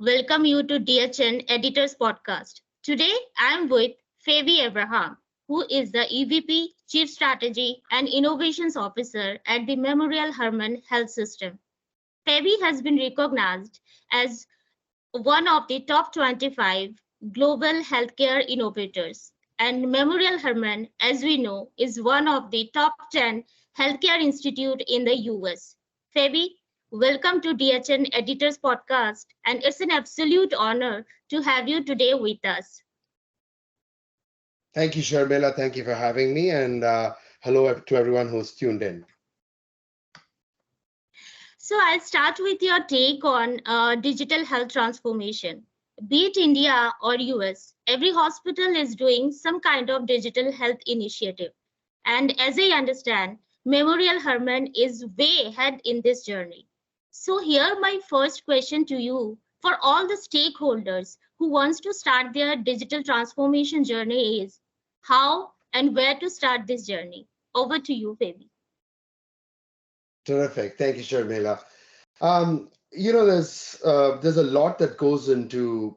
welcome you to DHN Editor's Podcast. Today, I'm with Feby Abraham, who is the EVP, Chief Strategy and Innovations Officer at the Memorial Hermann Health System. Feby has been recognized as one of the top 25 global healthcare innovators. And Memorial Hermann, as we know, is one of the top 10 healthcare institute in the US. Feby, welcome to DHN Editors Podcast, and it's an absolute honor to have you today with us. Thank you, Sharmila. Thank you for having me, and hello to everyone who's tuned in. So I'll start with your take on digital health transformation. Be it India or US, every hospital is doing some kind of digital health initiative. And as I understand, Memorial Hermann is way ahead in this journey. So here my first question to you, for all the stakeholders who wants to start their digital transformation journey is, how and where to start this journey? Over to you, Feby. Terrific. Thank you, Sharmila. There's a lot that goes into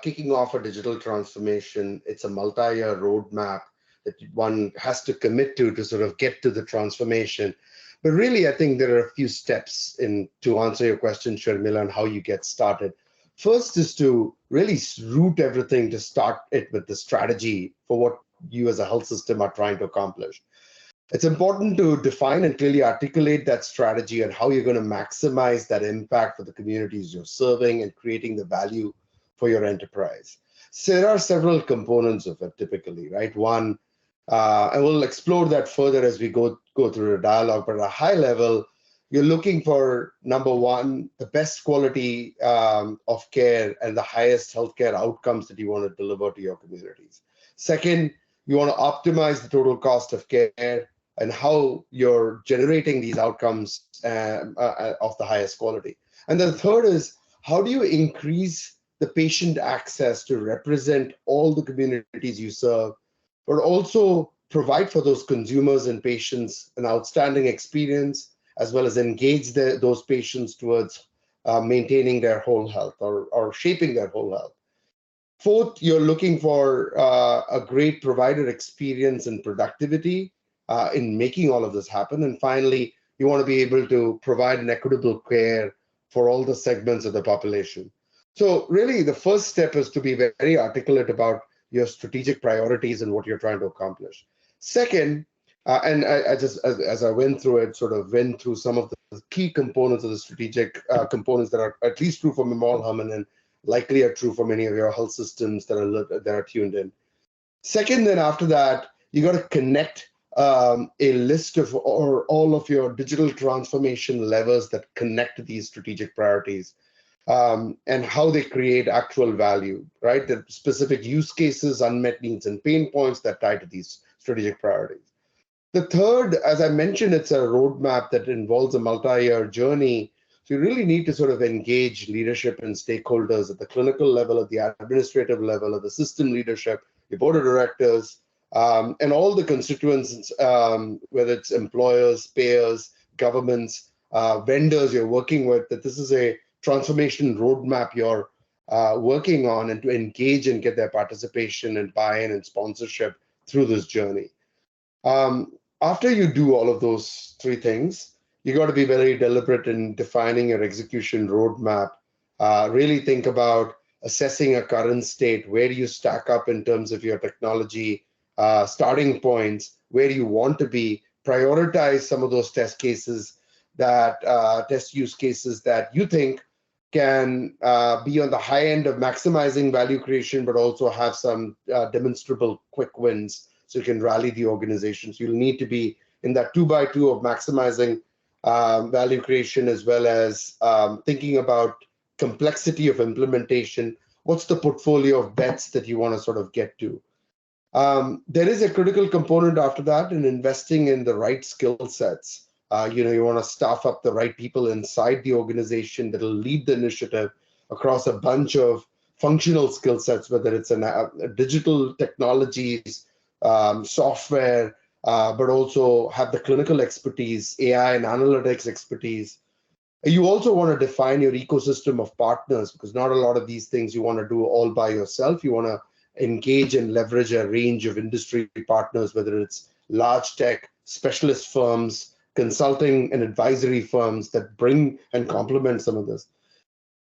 kicking off a digital transformation. It's a multi-year roadmap that one has to commit to sort of get to the transformation. But really, I think there are a few steps to answer your question, Sharmila, on how you get started. First is to really root everything to start it with the strategy for what you as a health system are trying to accomplish. It's important to define and clearly articulate that strategy and how you're going to maximize that impact for the communities you're serving and creating the value for your enterprise. So there are several components of it typically, right? One, and we'll explore that further as we go through the dialogue, but at a high level, you're looking for, number one, the best quality of care and the highest healthcare outcomes that you want to deliver to your communities. Second, you want to optimize the total cost of care and how you're generating these outcomes of the highest quality. And then the third is, how do you increase the patient access to represent all the communities you serve, but also provide for those consumers and patients an outstanding experience, as well as engage those patients towards maintaining their whole health or shaping their whole health. Fourth, you're looking for a great provider experience and productivity in making all of this happen. And finally, you want to be able to provide an equitable care for all the segments of the population. So really, the first step is to be very articulate about your strategic priorities and what you're trying to accomplish. Second, and I just, as I went through it, sort of went through some of the key components of the strategic components that are at least true for Memorial Hermann and likely are true for many of your health systems that are tuned in. Second, then after that, you got to connect a list of all of your digital transformation levers that connect to these strategic priorities and how they create actual value, right? The specific use cases, unmet needs, and pain points that tie to these strategic priorities. The third, as I mentioned, it's a roadmap that involves a multi-year journey. So you really need to sort of engage leadership and stakeholders at the clinical level, at the administrative level, at the system leadership, the board of directors, and all the constituents, whether it's employers, payers, governments, vendors you're working with, that this is a transformation roadmap you're working on, and to engage and get their participation and buy-in and sponsorship through this journey. After you do all of those three things, you got to be very deliberate in defining your execution roadmap. Really think about assessing a current state. Where do you stack up in terms of your technology starting points? Where do you want to be? Prioritize some of those test cases test use cases that you think can be on the high end of maximizing value creation, but also have some demonstrable quick wins so you can rally the organization. So you'll need to be in that 2x2 of maximizing value creation, as well as thinking about complexity of implementation. What's the portfolio of bets that you want to sort of get to? There is a critical component after that in investing in the right skill sets. You want to staff up the right people inside the organization that will lead the initiative across a bunch of functional skill sets, whether it's a digital technologies, software, but also have the clinical expertise, AI and analytics expertise. You also want to define your ecosystem of partners, because not a lot of these things you want to do all by yourself. You want to engage and leverage a range of industry partners, whether it's large tech, specialist firms, consulting and advisory firms that bring and complement some of this.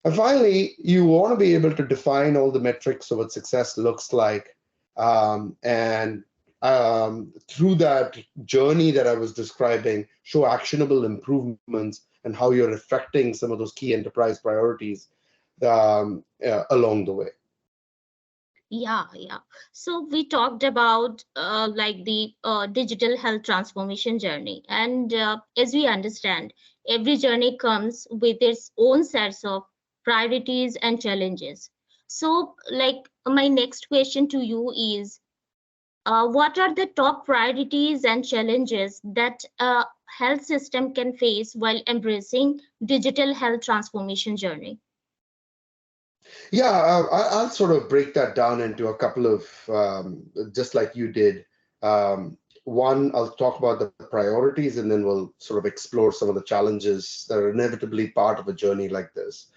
And finally, you want to be able to define all the metrics of what success looks like. And through that journey that I was describing, show actionable improvements and how you're affecting some of those key enterprise priorities along the way. Yeah. So we talked about like the digital health transformation journey, and as we understand, every journey comes with its own sets of priorities and challenges. So, like, my next question to you is, what are the top priorities and challenges that a health system can face while embracing digital health transformation journey? Yeah, I'll sort of break that down into a couple of, just like you did. One, I'll talk about the priorities, and then we'll sort of explore some of the challenges that are inevitably part of a journey like this.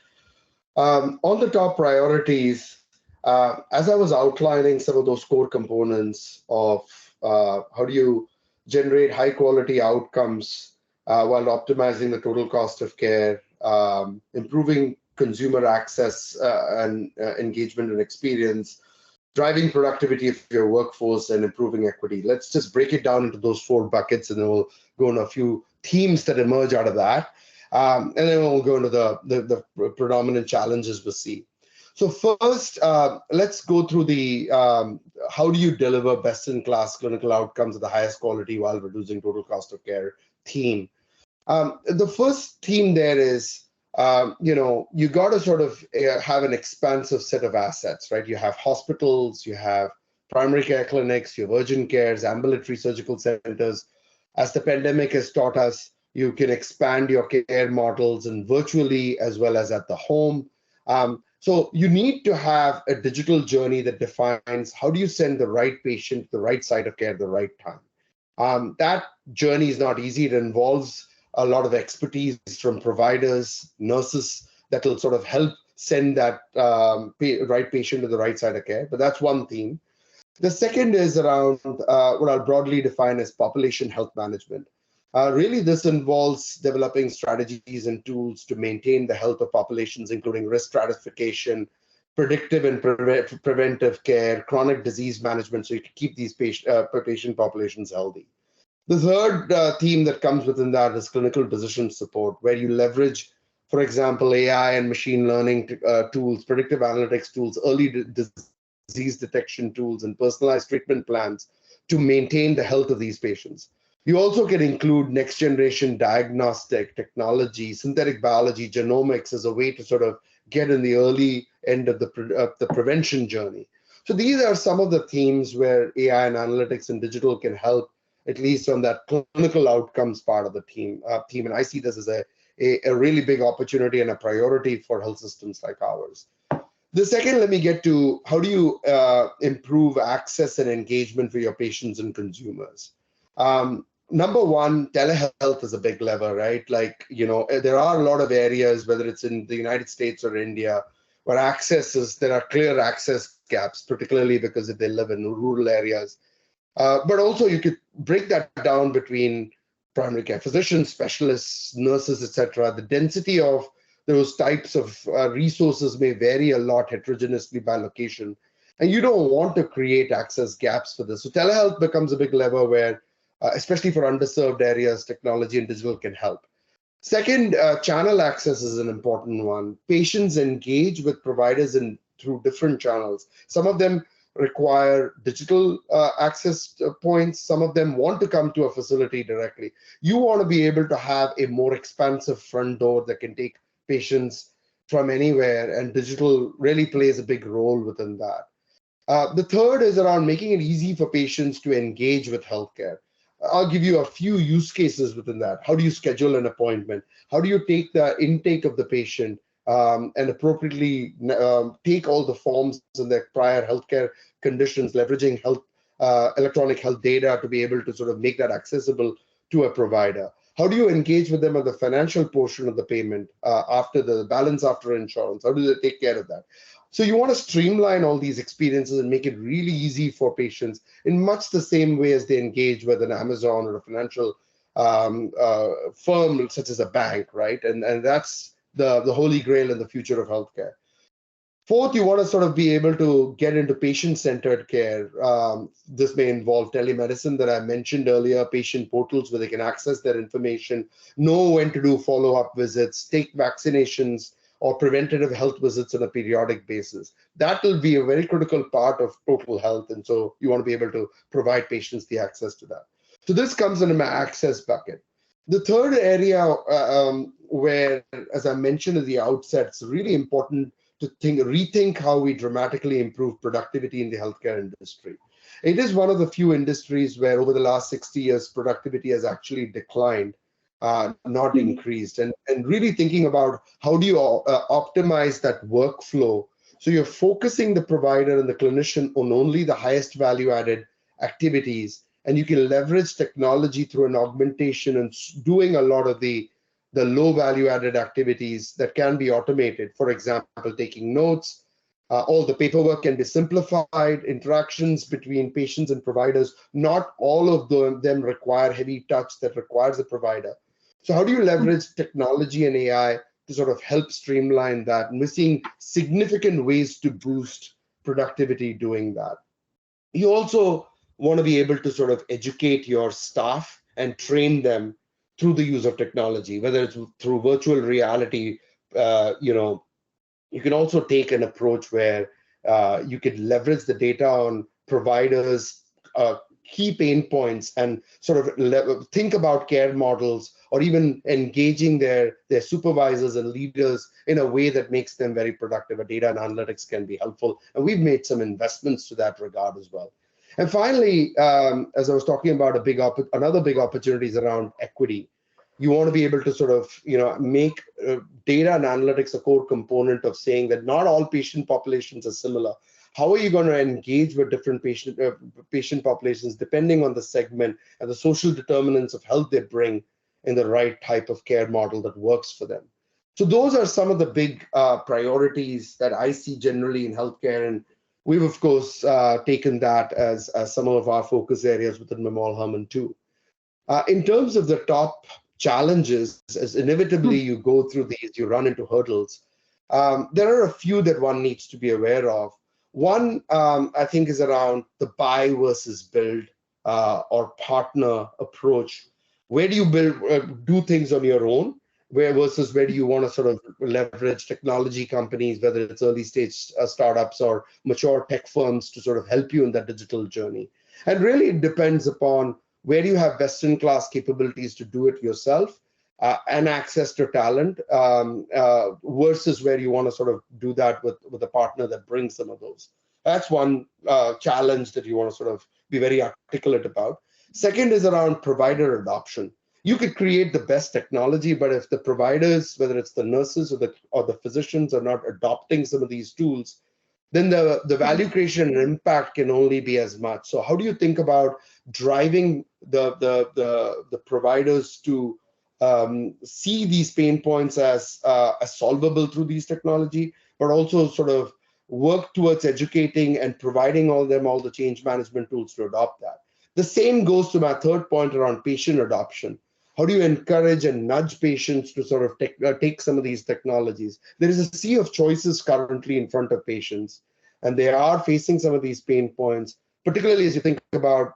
On the top priorities, as I was outlining some of those core components of how do you generate high quality outcomes while optimizing the total cost of care, improving consumer access and engagement and experience, driving productivity of your workforce, and improving equity. Let's just break it down into those 4 buckets, and then we'll go into a few themes that emerge out of that. And then we'll go into the predominant challenges we see. So first, let's go through the how do you deliver best-in-class clinical outcomes at the highest quality while reducing total cost of care theme. The first theme there is, you got to sort of have an expansive set of assets, right? You have hospitals, you have primary care clinics, you have urgent cares, ambulatory surgical centers. As the pandemic has taught us, you can expand your care models and virtually as well as at the home. So you need to have a digital journey that defines how do you send the right patient to the right site of care at the right time. That journey is not easy. It involves a lot of expertise from providers, nurses that will sort of help send that right patient to the right side of care. But that's one theme. The second is around what I'll broadly define as population health management. Really, this involves developing strategies and tools to maintain the health of populations, including risk stratification, predictive and preventive care, chronic disease management, so you can keep these patient populations healthy. The third theme that comes within that is clinical decision support, where you leverage, for example, AI and machine learning tools, predictive analytics tools, early disease detection tools, and personalized treatment plans to maintain the health of these patients. You also can include next generation diagnostic technology, synthetic biology, genomics as a way to sort of get in the early end of the prevention journey. So these are some of the themes where AI and analytics and digital can help, at least on that clinical outcomes part of the team. And I see this as a really big opportunity and a priority for health systems like ours. The second, let me get to how do you improve access and engagement for your patients and consumers. Number one, telehealth is a big lever, right? Like, there are a lot of areas, whether it's in the United States or India, where there are clear access gaps, particularly because if they live in rural areas. But also you could break that down between primary care physicians, specialists, nurses, etc. The density of those types of resources may vary a lot heterogeneously by location. And you don't want to create access gaps for this. So telehealth becomes a big lever where, especially for underserved areas, technology and digital can help. Second, channel access is an important one. Patients engage with providers through different channels. Some of them require digital access points. Some of them want to come to a facility directly. You want to be able to have a more expansive front door that can take patients from anywhere, and digital really plays a big role within that. The third is around making it easy for patients to engage with healthcare. I'll give you a few use cases within that. How do you schedule an appointment? How do you take the intake of the patient and appropriately take all the forms and their prior healthcare conditions, leveraging electronic health data to be able to sort of make that accessible to a provider? How do you engage with them on the financial portion of the payment after the balance after insurance? How do they take care of that? So you want to streamline all these experiences and make it really easy for patients in much the same way as they engage with an Amazon or a financial firm such as a bank, right? And that's the holy grail in the future of healthcare. Fourth, you want to sort of be able to get into patient-centered care. This may involve telemedicine that I mentioned earlier, patient portals where they can access their information, know when to do follow-up visits, take vaccinations or preventative health visits on a periodic basis. That will be a very critical part of total health. And so you want to be able to provide patients the access to that. So this comes in my access bucket. The third area where, as I mentioned at the outset, it's really important to rethink how we dramatically improve productivity in the healthcare industry. It is one of the few industries where over the last 60 years, productivity has actually declined, not increased. And really thinking about how do you optimize that workflow so you're focusing the provider and the clinician on only the highest value added activities, and you can leverage technology through an augmentation and doing a lot of the low value added activities that can be automated. For example, taking notes, all the paperwork can be simplified, interactions between patients and providers, not all of them require heavy touch that requires a provider. So how do you leverage technology and AI to sort of help streamline that? And we're seeing significant ways to boost productivity doing that. You also want to be able to sort of educate your staff and train them through the use of technology, whether it's through virtual reality. You can also take an approach where you can leverage the data on providers' key pain points and sort of think about care models, or even engaging their supervisors and leaders in a way that makes them very productive. Data and analytics can be helpful, and we've made some investments to that regard as well. And finally, as I was talking about, another big opportunity is around equity. You want to be able to sort of, make data and analytics a core component of saying that not all patient populations are similar. How are you going to engage with different patient populations depending on the segment and the social determinants of health they bring in the right type of care model that works for them? So those are some of the big priorities that I see generally in healthcare, and we've of course taken that as some of our focus areas within Memorial Hermann too. In terms of the top challenges, as inevitably you go through these, you run into hurdles. There are a few that one needs to be aware of. One, I think, is around the buy versus build or partner approach. Where do you do things on your own? Where do you want to sort of leverage technology companies, whether it's early stage startups or mature tech firms, to sort of help you in that digital journey? And really it depends upon where you have best-in-class capabilities to do it yourself and access to talent versus where you want to sort of do that with a partner that brings some of those. That's one challenge that you want to sort of be very articulate about. Second is around provider adoption. You could create the best technology, but if the providers, whether it's the nurses or the physicians, are not adopting some of these tools, then the value creation and impact can only be as much. So how do you think about driving the providers to see these pain points as solvable through these technology, but also sort of work towards educating and providing all the change management tools to adopt that? The same goes to my third point around patient adoption. How do you encourage and nudge patients to sort of take some of these technologies? There is a sea of choices currently in front of patients, and they are facing some of these pain points, particularly as you think about,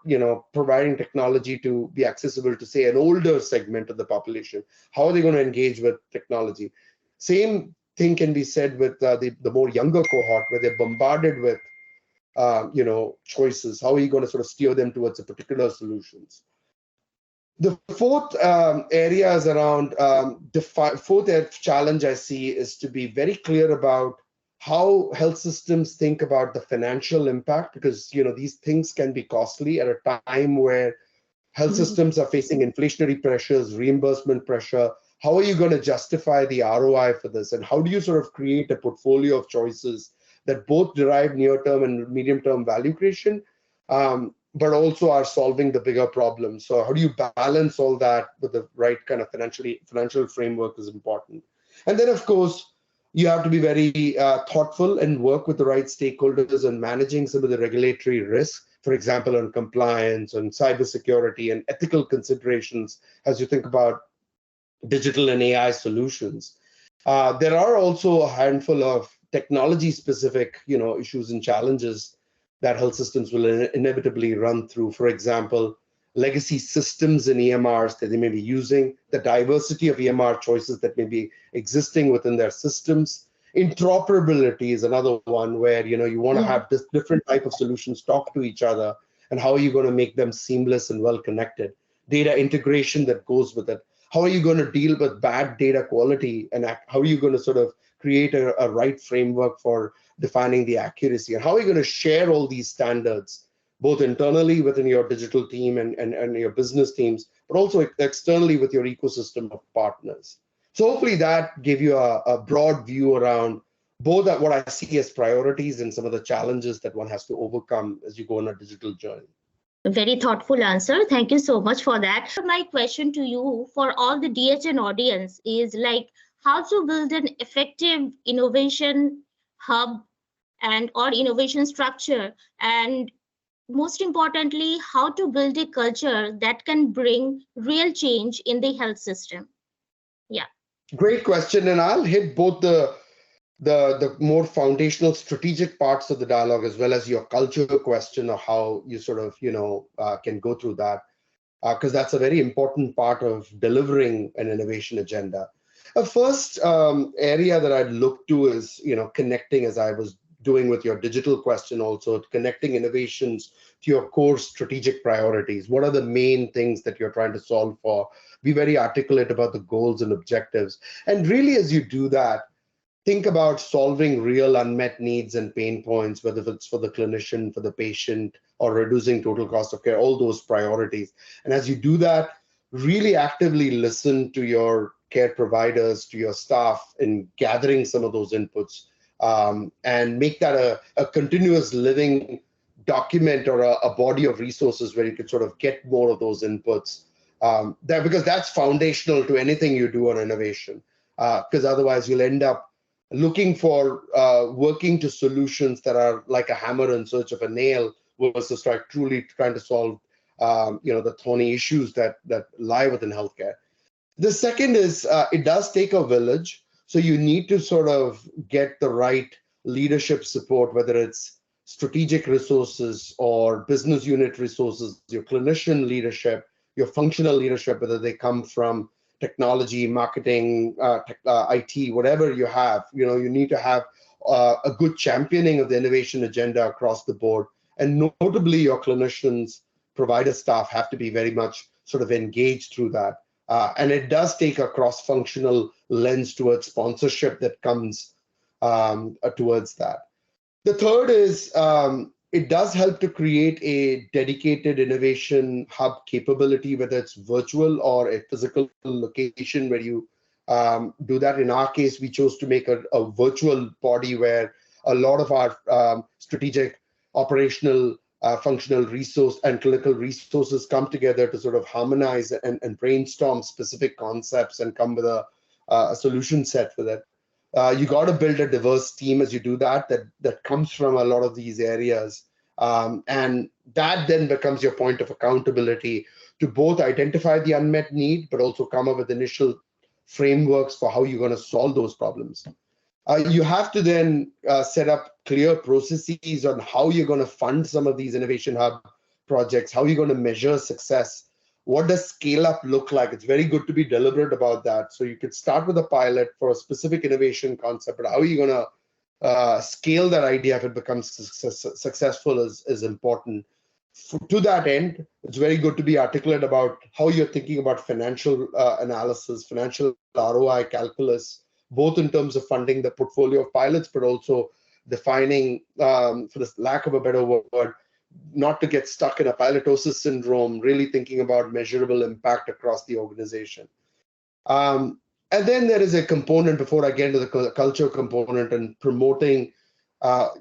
providing technology to be accessible to, say, an older segment of the population. How are they going to engage with technology? Same thing can be said with the more younger cohort, where they're bombarded with, choices. How are you going to sort of steer them towards a particular solutions? The fourth area is around fourth challenge I see is to be very clear about how health systems think about the financial impact, because these things can be costly at a time where health systems are facing inflationary pressures, reimbursement pressure. How are you going to justify the ROI for this? And how do you sort of create a portfolio of choices that both derive near-term and medium-term value creation, but also are solving the bigger problems. So how do you balance all that with the right kind of financial framework is important. And then, of course, you have to be very thoughtful and work with the right stakeholders on managing some of the regulatory risks, for example, on compliance, on cybersecurity and ethical considerations as you think about digital and AI solutions. There are also a handful of technology-specific, issues and challenges that health systems will inevitably run through. For example, legacy systems and EMRs that they may be using, the diversity of EMR choices that may be existing within their systems. Interoperability is another one where you want to have this different type of solutions talk to each other, and how are you going to make them seamless and well connected? Data integration that goes with it. How are you going to deal with bad data quality, and how are you going to sort of create a right framework for defining the accuracy? And how are you going to share all these standards, both internally within your digital team and your business teams, but also externally with your ecosystem of partners? So hopefully that gave you a broad view around both at what I see as priorities and some of the challenges that one has to overcome as you go on a digital journey. A very thoughtful answer. Thank you so much for that. My question to you for all the DHN audience is like how to build an effective innovation hub or innovation structure, and most importantly, how to build a culture that can bring real change in the health system. Yeah. Great question. And I'll hit both the more foundational strategic parts of the dialogue, as well as your culture question of how you sort of, can go through that, because that's a very important part of delivering an innovation agenda. A first area that I'd look to is, connecting, as I was doing with your digital question also, connecting innovations to your core strategic priorities. What are the main things that you're trying to solve for? Be very articulate about the goals and objectives. And really, as you do that, think about solving real unmet needs and pain points, whether it's for the clinician, for the patient, or reducing total cost of care, all those priorities. And as you do that, really actively listen to your care providers, to your staff in gathering some of those inputs, and make that a continuous living document or a body of resources where you could sort of get more of those inputs. Because that's foundational to anything you do on innovation, because otherwise you'll end up looking for working to solutions that are like a hammer in search of a nail versus truly trying to solve the thorny issues that lie within healthcare. The second is it does take a village, so you need to sort of get the right leadership support, whether it's strategic resources or business unit resources, your clinician leadership, your functional leadership, whether they come from technology, marketing, IT, whatever you have, you need to have a good championing of the innovation agenda across the board. And notably, your clinicians, provider staff have to be very much sort of engaged through that. And it does take a cross-functional lens towards sponsorship that comes towards that. The third is it does help to create a dedicated innovation hub capability, whether it's virtual or a physical location where you do that. In our case, we chose to make a virtual body where a lot of our strategic, operational, functional resource and clinical resources come together to sort of harmonize and brainstorm specific concepts and come with a solution set for that. You got to build a diverse team as you do that comes from a lot of these areas. And that then becomes your point of accountability to both identify the unmet need, but also come up with initial frameworks for how you're going to solve those problems. You have to then set up clear processes on how you're going to fund some of these innovation hub projects, how you're going to measure success. What does scale up look like? It's very good to be deliberate about that. So you could start with a pilot for a specific innovation concept, but how are you going to scale that idea if it becomes successful is important. To that end, it's very good to be articulate about how you're thinking about financial analysis, financial ROI calculus, both in terms of funding the portfolio of pilots, but also defining, for the lack of a better word, not to get stuck in a pilotosis syndrome, really thinking about measurable impact across the organization. And then there is a component, before I get into the culture component, and promoting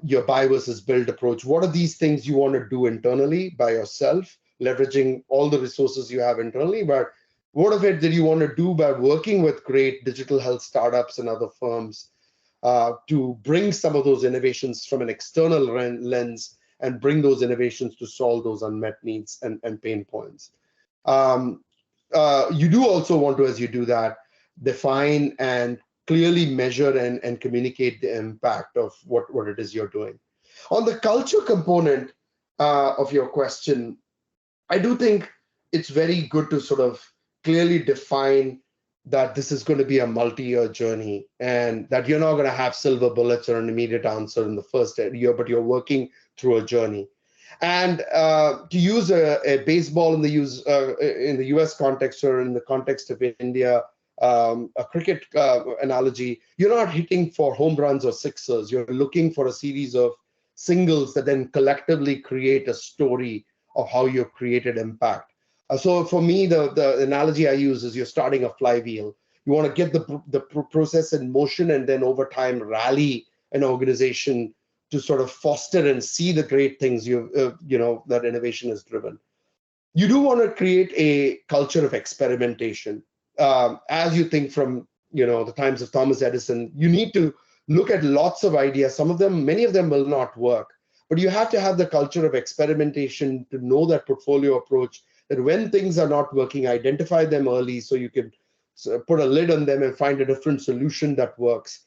your buy versus build approach. What are these things you want to do internally by yourself, leveraging all the resources you have internally, but what of it that you want to do by working with great digital health startups and other firms to bring some of those innovations from an external lens and bring those innovations to solve those unmet needs and pain points. You do also want to, as you do that, define and clearly measure and communicate the impact of what it is you're doing. On the culture component of your question, I do think it's very good to sort of clearly define that this is going to be a multi-year journey and that you're not going to have silver bullets or an immediate answer in the first year, but you're working through a journey. And to use a baseball in the US context or in the context of India, a cricket analogy, you're not hitting for home runs or sixers. You're looking for a series of singles that then collectively create a story of how you've created impact. So for me, the analogy I use is you're starting a flywheel. You want to get the process in motion and then over time rally an organization to sort of foster and see the great things that innovation has driven. You do want to create a culture of experimentation. As you think from the times of Thomas Edison, you need to look at lots of ideas. Many of them will not work, but you have to have the culture of experimentation to know that portfolio approach, that when things are not working, identify them early so you can put a lid on them and find a different solution that works.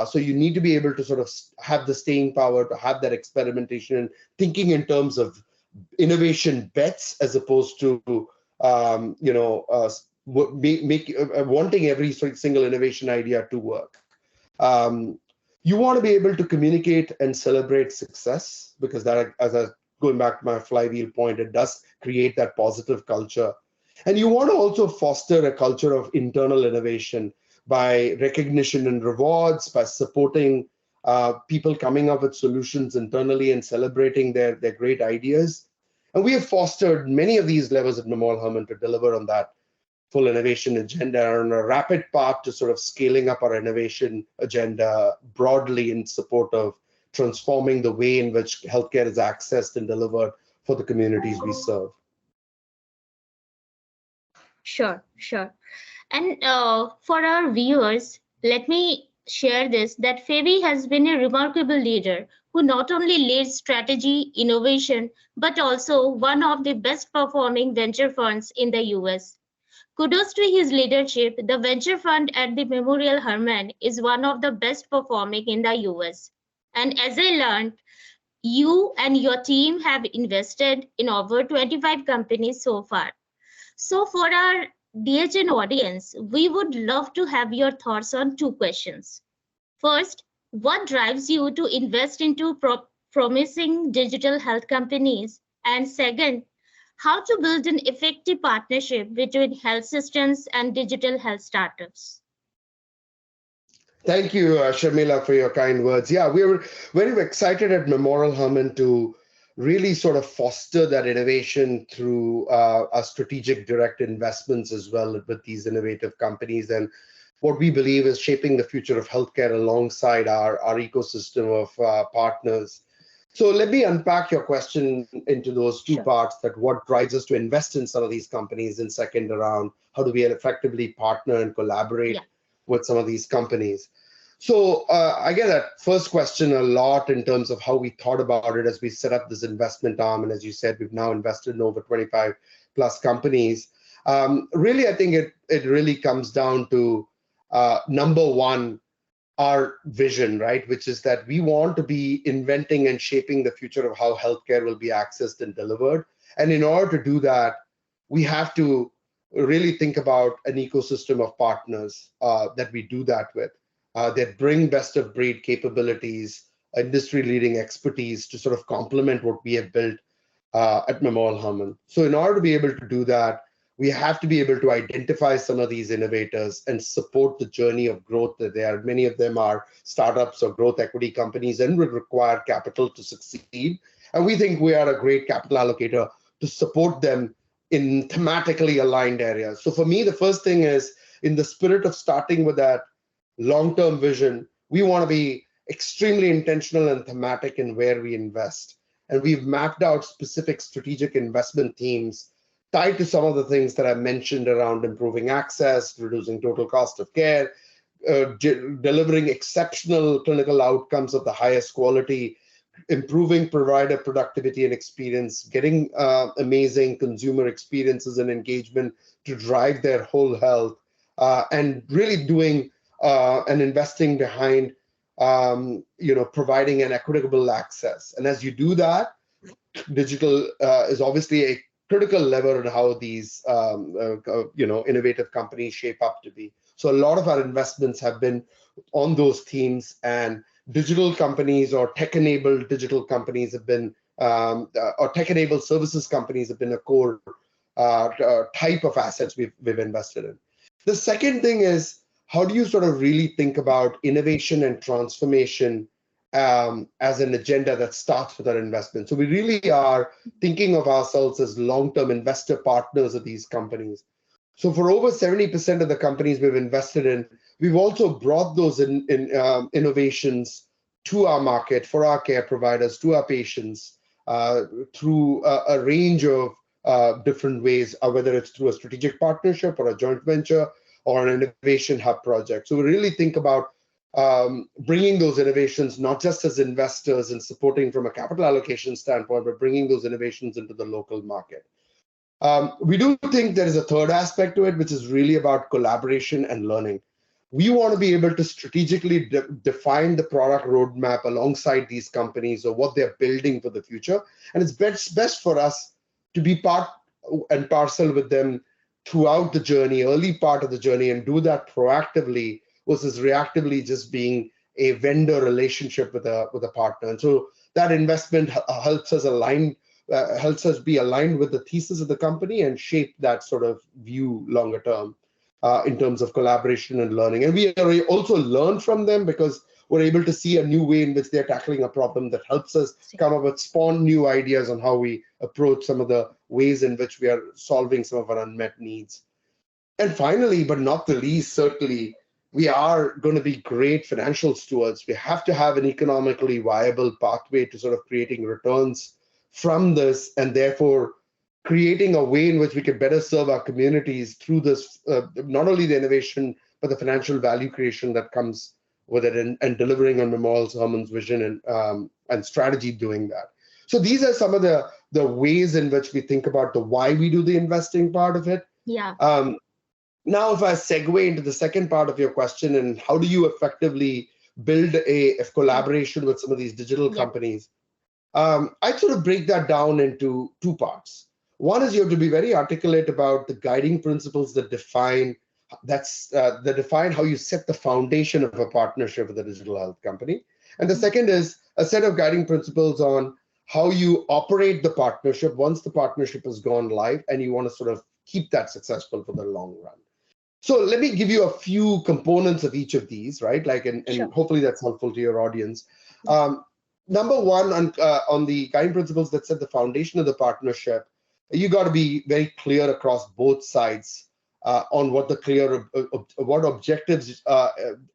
So you need to be able to sort of have the staying power to have that experimentation and thinking in terms of innovation bets as opposed to wanting every single innovation idea to work. You want to be able to communicate and celebrate success because that, going back to my flywheel point, it does create that positive culture. And you want to also foster a culture of internal innovation by recognition and rewards, by supporting people coming up with solutions internally and celebrating their great ideas. And we have fostered many of these levels at Memorial Hermann to deliver on that full innovation agenda on a rapid path to sort of scaling up our innovation agenda broadly in support of transforming the way in which healthcare is accessed and delivered for the communities we serve. Sure. And for our viewers, let me share this, that Feby has been a remarkable leader who not only leads strategy, innovation, but also one of the best performing venture funds in the US. Kudos to his leadership. The venture fund at the Memorial Hermann is one of the best performing in the US. And as I learned, you and your team have invested in over 25 companies so far. So for our DHN audience, we would love to have your thoughts on two questions. First, what drives you to invest into promising digital health companies? And second, how to build an effective partnership between health systems and digital health startups? Thank you, Sharmila, for your kind words. Yeah, we were very excited at Memorial Hermann to really sort of foster that innovation through our strategic direct investments as well with these innovative companies and what we believe is shaping the future of healthcare alongside our ecosystem of partners. So let me unpack your question into those two parts, that what drives us to invest in some of these companies, and second around how do we effectively partner and collaborate with some of these companies. So I get that first question a lot in terms of how we thought about it as we set up this investment arm. And as you said, we've now invested in over 25 plus companies. Really, I think it really comes down to number one, our vision, right? Which is that we want to be inventing and shaping the future of how healthcare will be accessed and delivered. And in order to do that, we have to really think about an ecosystem of partners that we do that with. That bring best of breed capabilities, industry-leading expertise to sort of complement what we have built at Memorial Hermann. So in order to be able to do that, we have to be able to identify some of these innovators and support the journey of growth that they are. Many of them are startups or growth equity companies and would require capital to succeed. And we think we are a great capital allocator to support them in thematically aligned areas. So for me, the first thing is, in the spirit of starting with that long-term vision, we want to be extremely intentional and thematic in where we invest. And we've mapped out specific strategic investment themes tied to some of the things that I mentioned around improving access, reducing total cost of care, delivering exceptional clinical outcomes of the highest quality, improving provider productivity and experience, getting amazing consumer experiences and engagement to drive their whole health, and really doing and investing behind providing an equitable access. And as you do that, digital is obviously a critical lever in how these innovative companies shape up to be. So a lot of our investments have been on those themes, and digital companies or tech-enabled digital companies have been, or tech-enabled services companies have been a core type of assets we've invested in. The second thing is, how do you sort of really think about innovation and transformation as an agenda that starts with our investment? So we really are thinking of ourselves as long-term investor partners of these companies. So for over 70% of the companies we've invested in, we've also brought those innovations to our market, for our care providers, to our patients, through a range of different ways, whether it's through a strategic partnership or a joint venture or an innovation hub project. So we really think about bringing those innovations, not just as investors and supporting from a capital allocation standpoint, but bringing those innovations into the local market. We do think there is a third aspect to it, which is really about collaboration and learning. We want to be able to strategically define the product roadmap alongside these companies or what they're building for the future. And it's best for us to be part and parcel with them throughout the journey, early part of the journey, and do that proactively versus reactively, just being a vendor relationship with a partner. And so that investment helps us be aligned with the thesis of the company and shape that sort of view longer term in terms of collaboration and learning. And we also learn from them because we're able to see a new way in which they're tackling a problem that helps us come up with spawn new ideas on how we approach some of the ways in which we are solving some of our unmet needs. And finally, but not the least, certainly, we are going to be great financial stewards. We have to have an economically viable pathway to sort of creating returns from this, and therefore creating a way in which we can better serve our communities through this, not only the innovation, but the financial value creation that comes with it, and delivering on Memorial Hermann's vision and strategy doing that. So these are some of the ways in which we think about the why we do the investing part of it. Yeah. Now, if I segue into the second part of your question, and how do you effectively build a collaboration with some of these digital companies, I sort of break that down into two parts. One is you have to be very articulate about the guiding principles that define how you set the foundation of a partnership with a digital health company. And the second is a set of guiding principles on how you operate the partnership once the partnership has gone live and you want to sort of keep that successful for the long run. So let me give you a few components of each of these, right? And sure. Hopefully that's helpful to your audience. Number one, on the guiding principles that set the foundation of the partnership, you got to be very clear across both sides on what what objectives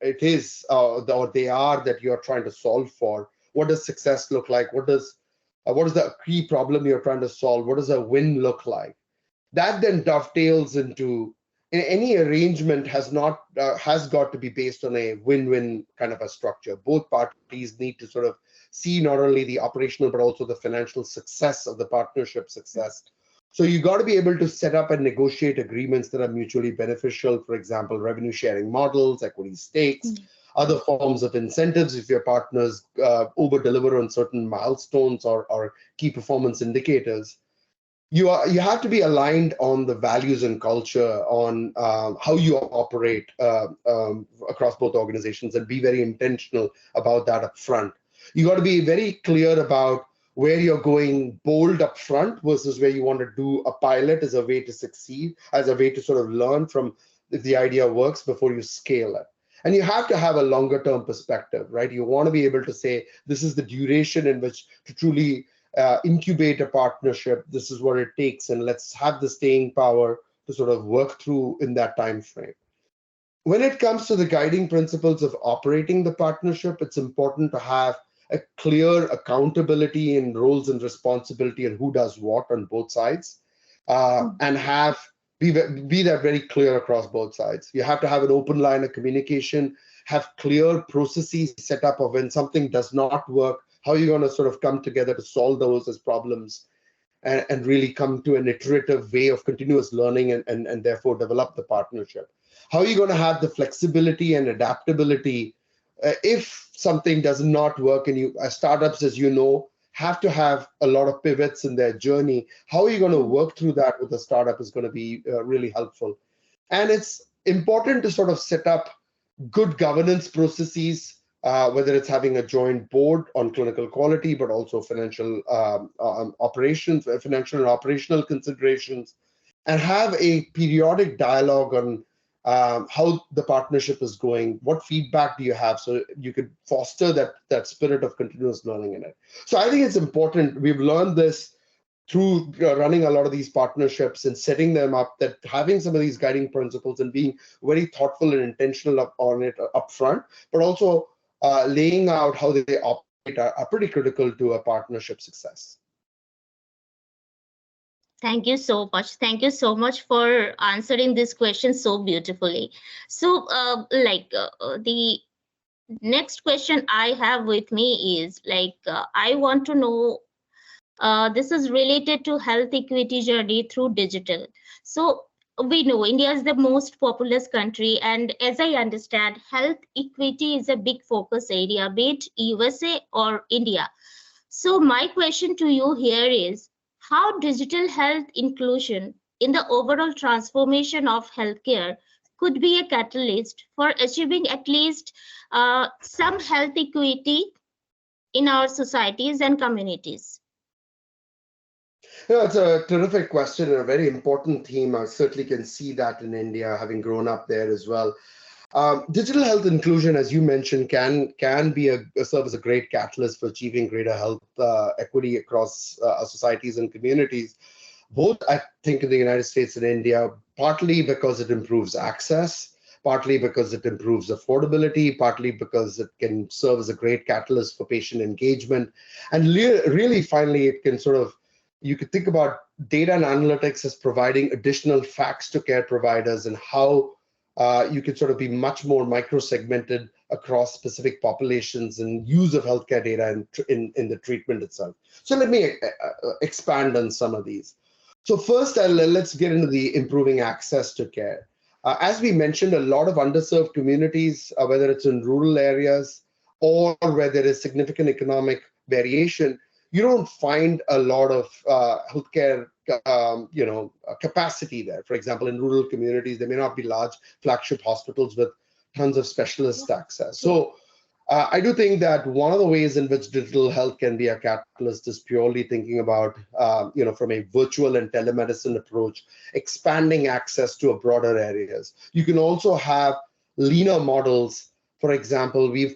it is or they are that you're trying to solve for. What does success look like? What is the key problem you're trying to solve? What does a win look like? That then dovetails into any arrangement has got to be based on a win-win kind of a structure. Both parties need to sort of see not only the operational but also the financial success of the partnership success. So you got to be able to set up and negotiate agreements that are mutually beneficial. For example, revenue sharing models, equity stakes, other forms of incentives if your partners over deliver on certain milestones or key performance indicators. You have to be aligned on the values and culture, on how you operate across both organizations, and be very intentional about that up front. You got to be very clear about where you're going bold up front versus where you want to do a pilot as a way to succeed, as a way to sort of learn from if the idea works before you scale it. And you have to have a longer term perspective, right? You want to be able to say, this is the duration in which to truly incubate a partnership. This is what it takes, and let's have the staying power to sort of work through in that time frame. when it comes to the guiding principles of operating the partnership, it's important to have a clear accountability in roles and responsibility and who does what on both sides, and be that very clear across both sides. You have to have an open line of communication, have clear processes set up of when something does not work, how you're going to sort of come together to solve those as problems, and really come to an iterative way of continuous learning and therefore develop the partnership. How are you going to have the flexibility and adaptability if something does not work, and startups, as you know, have to have a lot of pivots in their journey. How are you going to work through that with a startup is going to be really helpful. And it's important to sort of set up good governance processes, whether it's having a joint board on clinical quality, but also financial operations, financial and operational considerations, and have a periodic dialogue on how the partnership is going, what feedback do you have, so you could foster that spirit of continuous learning in it. So I think it's important. We've learned this through running a lot of these partnerships and setting them up, that having some of these guiding principles and being very thoughtful and intentional on it up front, but also laying out how they operate are pretty critical to a partnership success. Thank you so much. Thank you so much for answering this question so beautifully. So the next question I have with me is I want to know, this is related to health equity journey through digital. So we know India is the most populous country, and as I understand, health equity is a big focus area, be it USA or India. So my question to you here is, how digital health inclusion in the overall transformation of healthcare could be a catalyst for achieving at least some health equity in our societies and communities? Yeah, it's a terrific question and a very important theme. I certainly can see that in India, having grown up there as well. Digital health inclusion, as you mentioned, can serve as a great catalyst for achieving greater health equity across our societies and communities, both, I think, in the United States and India, partly because it improves access, partly because it improves affordability, partly because it can serve as a great catalyst for patient engagement. And really, finally, it can sort of, you could think about data and analytics as providing additional facts to care providers and how you can sort of be much more micro-segmented across specific populations and use of healthcare data in the treatment itself. So let me expand on some of these. So first, let's get into the improving access to care. As we mentioned, a lot of underserved communities, whether it's in rural areas or where there is significant economic variation, you don't find a lot of healthcare capacity there. For example, in rural communities, there may not be large flagship hospitals with tons of specialist access. So I do think that one of the ways in which digital health can be a catalyst is purely thinking about, from a virtual and telemedicine approach, expanding access to a broader areas. You can also have leaner models. For example, we've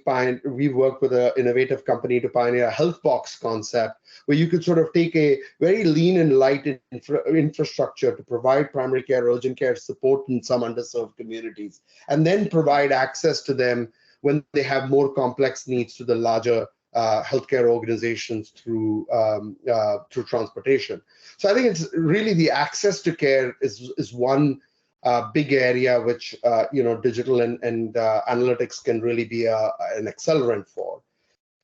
worked with an innovative company to pioneer a health box concept, where you could sort of take a very lean and light infrastructure to provide primary care, urgent care support in some underserved communities, and then provide access to them when they have more complex needs to the larger healthcare organizations through transportation. So I think it's really the access to care is one big area which digital and analytics can really be an accelerant for.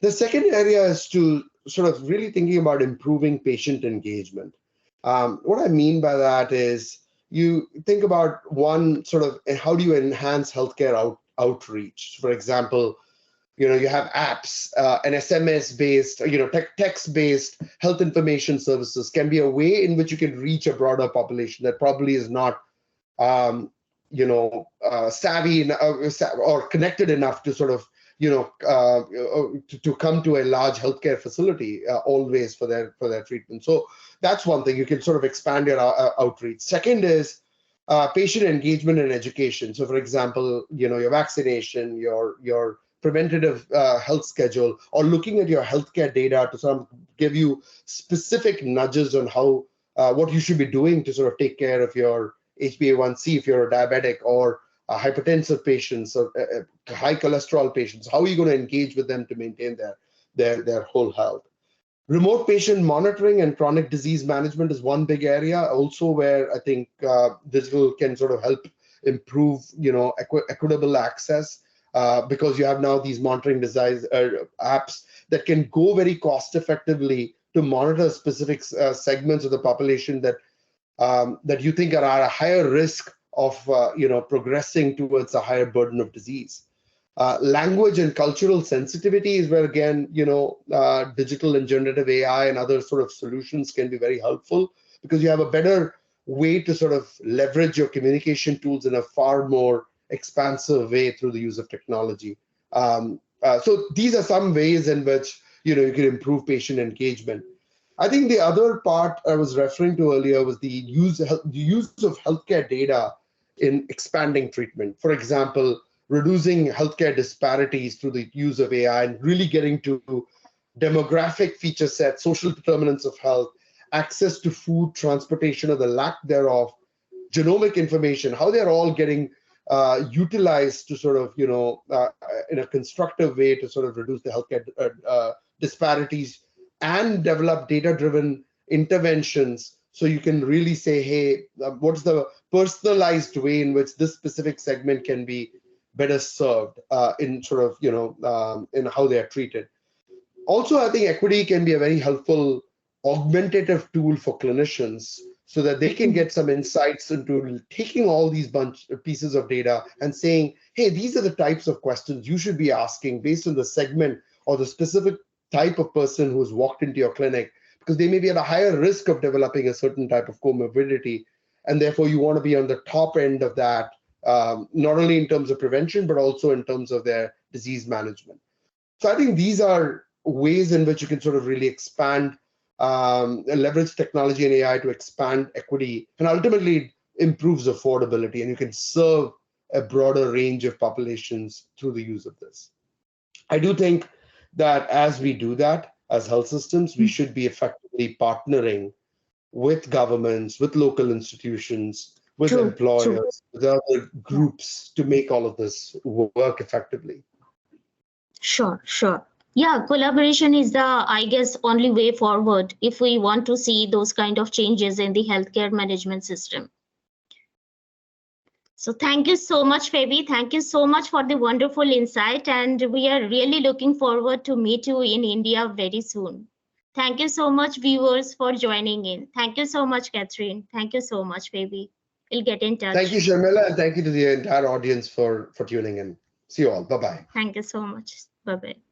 The second area is to sort of really thinking about improving patient engagement. What I mean by that is you think about one sort of how do you enhance healthcare outreach. For example, you have apps and SMS-based, text-based health information services can be a way in which you can reach a broader population that probably is not savvy or connected enough to sort of, to come to a large healthcare facility always for their treatment. So that's one thing. You can sort of expand your outreach. Second is patient engagement and education. So, for example, your vaccination, your preventative health schedule, or looking at your healthcare data to sort of give you specific nudges on how what you should be doing to sort of take care of your HbA1c if you're a diabetic, or hypertensive patients or high cholesterol patients? How are you going to engage with them to maintain their whole health? Remote patient monitoring and chronic disease management is one big area also where I think digital can sort of help improve, equitable access because you have now these monitoring apps that can go very cost effectively to monitor specific segments of the population that you think are at a higher risk of progressing towards a higher burden of disease. Language and cultural sensitivity is where, again, digital and generative AI and other sort of solutions can be very helpful because you have a better way to sort of leverage your communication tools in a far more expansive way through the use of technology. So these are some ways in which you can improve patient engagement. I think the other part I was referring to earlier was the use of healthcare data in expanding treatment. For example, reducing healthcare disparities through the use of AI and really getting to demographic feature sets, social determinants of health, access to food, transportation or the lack thereof, genomic information, how they're all getting utilized to sort of, in a constructive way to sort of reduce the healthcare disparities and develop data-driven interventions so you can really say, hey, what's the personalized way in which this specific segment can be better served in sort of, in how they are treated. Also, I think equity can be a very helpful augmentative tool for clinicians so that they can get some insights into taking all these pieces of data and saying, hey, these are the types of questions you should be asking based on the segment or the specific type of person who's walked into your clinic, because they may be at a higher risk of developing a certain type of comorbidity. And therefore, you want to be on the top end of that, not only in terms of prevention, but also in terms of their disease management. So I think these are ways in which you can sort of really expand, leverage technology and AI to expand equity, and ultimately improves affordability, and you can serve a broader range of populations through the use of this. I do think that as we do that as health systems, we should be effectively partnering with governments, with local institutions, with employers, with other groups to make all of this work effectively. Sure. Yeah, collaboration is the, I guess, only way forward if we want to see those kind of changes in the healthcare management system. So thank you so much, Feby. Thank you so much for the wonderful insight. And we are really looking forward to meet you in India very soon. Thank you so much, viewers, for joining in. Thank you so much, Catherine. Thank you so much, Feby. We'll get in touch. Thank you, Sharmila, and thank you to the entire audience for tuning in. See you all. Bye-bye. Thank you so much. Bye-bye.